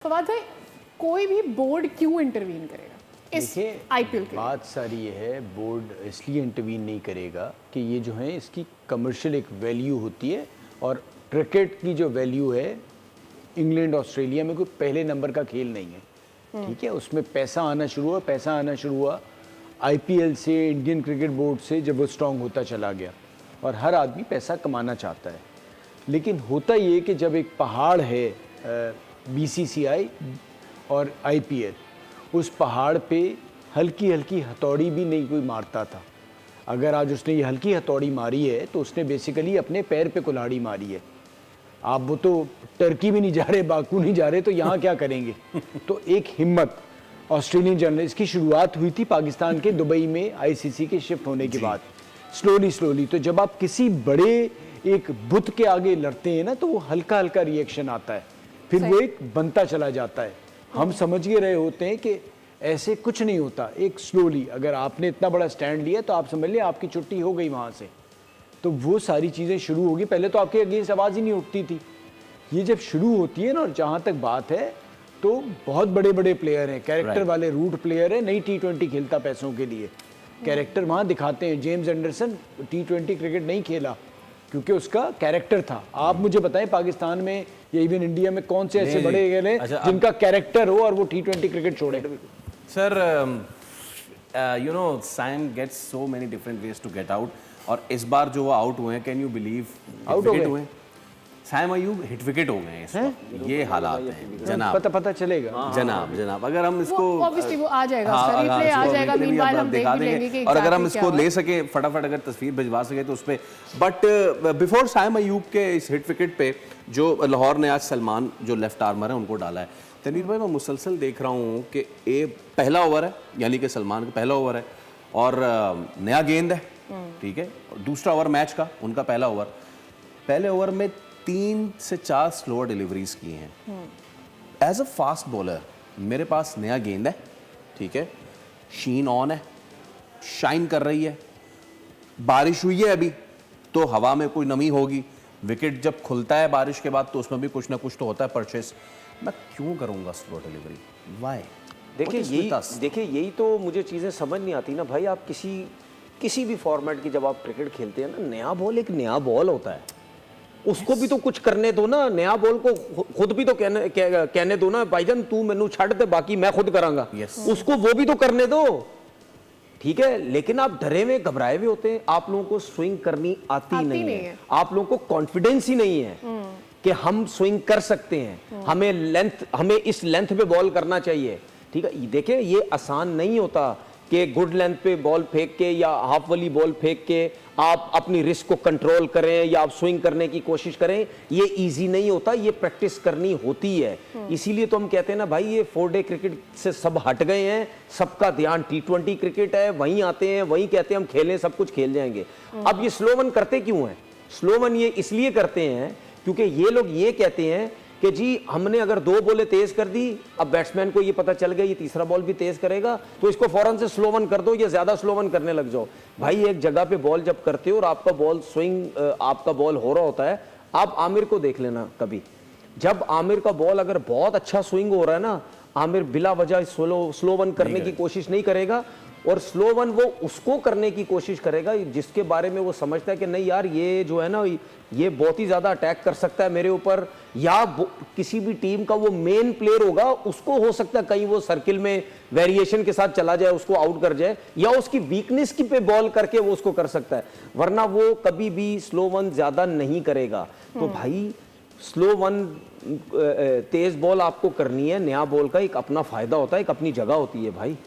फवाद भाई, कोई भी बोर्ड क्यों इंटरवीन करेगा इस आईपीएल के? बात सारी ये है, बोर्ड इसलिए इंटरवीन नहीं करेगा कि ये जो है इसकी कमर्शियल एक वैल्यू होती है, और क्रिकेट की जो वैल्यू है इंग्लैंड ऑस्ट्रेलिया में कोई पहले नंबर का खेल नहीं है। ठीक है, उसमें पैसा आना शुरू हुआ आईपीएल से, इंडियन क्रिकेट बोर्ड से, जब वो स्ट्रांग होता चला गया, और हर आदमी पैसा कमाना चाहता है। लेकिन होता ये कि जब एक पहाड़ है बीसीसीआई और आईपीएल, उस पहाड़ पे हल्की हल्की हथौड़ी भी नहीं कोई मारता था। अगर आज उसने ये हल्की हथौड़ी मारी है तो उसने बेसिकली अपने पैर पे कुल्हाड़ी मारी है। आप वो तो टर्की भी नहीं जा रहे, बाकू नहीं जा रहे, तो यहाँ क्या करेंगे? तो एक हिम्मत ऑस्ट्रेलियन जर्नलिस्ट की शुरुआत हुई थी पाकिस्तान के दुबई में आईसीसी के शिफ्ट होने के बाद, स्लोली। तो जब आप किसी बड़े एक बुत के आगे लड़ते हैं ना, तो वो हल्का हल्का रिएक्शन आता है, फिर वो एक बनता चला जाता है। हम समझ के रहे होते हैं कि ऐसे कुछ नहीं होता, एक स्लोली अगर आपने इतना बड़ा स्टैंड लिया तो आप समझ लिया आपकी छुट्टी हो गई वहाँ से। तो वो सारी चीज़ें शुरू होगी। पहले तो आपके अगेंस्ट आवाज़ ही नहीं उठती थी। ये जब शुरू होती है ना, और जहाँ तक बात है तो बहुत बड़े बड़े प्लेयर हैं, कैरेक्टर वाले रूट प्लेयर हैं। नहीं T20 खेलता पैसों के लिए, कैरेक्टर वहाँ दिखाते हैं। जेम्स एंडरसन T20 क्रिकेट नहीं खेला क्योंकि उसका कैरेक्टर था। आप मुझे बताएं पाकिस्तान में या इवन इंडिया में कौन से ऐसे बड़े गए जिनका कैरेक्टर हो और वो T20 क्रिकेट छोड़े? Sir, you know Sam gets so many different ways to get out, और इस बार जो वो आउट हुए हैं, कैन यू बिलीव आउट हो गए? सैम अयूब हिट विकेट हो गए हैं इस बार। ये हालात हैं जनाब। पता चलेगा जनाब अगर हम इसको ऑब्वियसली वो आ जाएगा, उसका रिप्ले आ जाएगा, मीनवाइल हम देख भी लेंगे कि और अगर हम इसको ले सके फटाफट, अगर तस्वीर भिजवा सके तो उस पे। बट बिफोर सैम अयूब के इस हिट विकेट पे जो लाहौर ने आज सलमान जो लेफ्ट आर्मर है उनको डाला है, तनवीर भाई मैं मुसलसल देख रहा हूँ कि ये पहला ओवर है, यानी कि सलमान का पहला ओवर है, और नया गेंद है, ठीक है, दूसरा ओवर मैच का उनका पहला ओवर। पहले ओवर में 3 से 4 स्लोअर डिलीवरीज की हैं। एज अ फास्ट बॉलर मेरे पास नया गेंद है, ठीक है, शीन ऑन है, शाइन कर रही है, बारिश हुई है अभी तो हवा में कोई नमी होगी, विकेट जब खुलता है बारिश के बाद तो उसमें भी कुछ ना कुछ तो होता है परचेस। मैं क्यों करूंगा स्लो डिलीवरी? वाई? देखिए यही तो मुझे चीज़ें समझ नहीं आती ना भाई। आप किसी भी फॉर्मेट की जब आप क्रिकेट खेलते हैं ना, नया बॉल एक नया बॉल होता है, उसको भी तो कुछ करने दो ना। नया बॉल को खुद भी तो कहने दो ना, भाईजान तू मैनू छड़ दे, बाकी मैं खुद करांगा। उसको वो भी तो करने दो, ठीक है। लेकिन आप डरे हुए घबराए हुए होते हैं, आप लोगों को स्विंग करनी आती नहीं है। आप लोगों को कॉन्फिडेंस ही नहीं है कि हम स्विंग कर सकते हैं, हमें इस लेंथ पे बॉल करना चाहिए, ठीक है। देखिए ये आसान नहीं होता कि गुड लेंथ पे बॉल फेंक के या हाफ वाली बॉल फेंक के आप अपनी रिस्क को कंट्रोल करें या आप स्विंग करने की कोशिश करें। ये इजी नहीं होता, ये प्रैक्टिस करनी होती है। इसीलिए तो हम कहते हैं ना भाई, ये 4 डे क्रिकेट से सब हट गए हैं, सबका ध्यान T20 क्रिकेट है, वहीं आते हैं, वहीं कहते हैं हम खेलें, सब कुछ खेल जाएंगे। अब ये स्लो वन करते क्यों हैं? स्लो वन ये इसलिए करते हैं क्योंकि ये लोग ये कहते हैं कि जी हमने अगर 2 बॉलें तेज कर दी, अब बैट्समैन को ये पता चल गया ये तीसरा बॉल भी तेज करेगा, तो इसको फौरन से स्लो वन कर दो या ज्यादा स्लो वन करने लग जाओ। भाई एक जगह पे बॉल जब करते हो और आपका बॉल स्विंग आपका बॉल हो रहा होता है, आप आमिर को देख लेना कभी, जब आमिर का बॉल अगर बहुत अच्छा स्विंग हो रहा है ना, आमिर बिला वजह स्लो वन करने की कोशिश नहीं करेगा, और स्लो वन वो उसको करने की कोशिश करेगा जिसके बारे में वो समझता है कि नहीं यार ये जो है ना, ये बहुत ही ज्यादा अटैक कर सकता है मेरे ऊपर, या किसी भी टीम का वो मेन प्लेयर होगा, उसको हो सकता है कहीं वो सर्किल में वेरिएशन के साथ चला जाए, उसको आउट कर जाए, या उसकी वीकनेस की पे बॉल करके वो उसको कर सकता है, वरना वो कभी भी स्लो वन ज्यादा नहीं करेगा। तो भाई स्लो वन तेज बॉल आपको करनी है, नया बॉल का एक अपना फायदा होता है, एक अपनी जगह होती है भाई।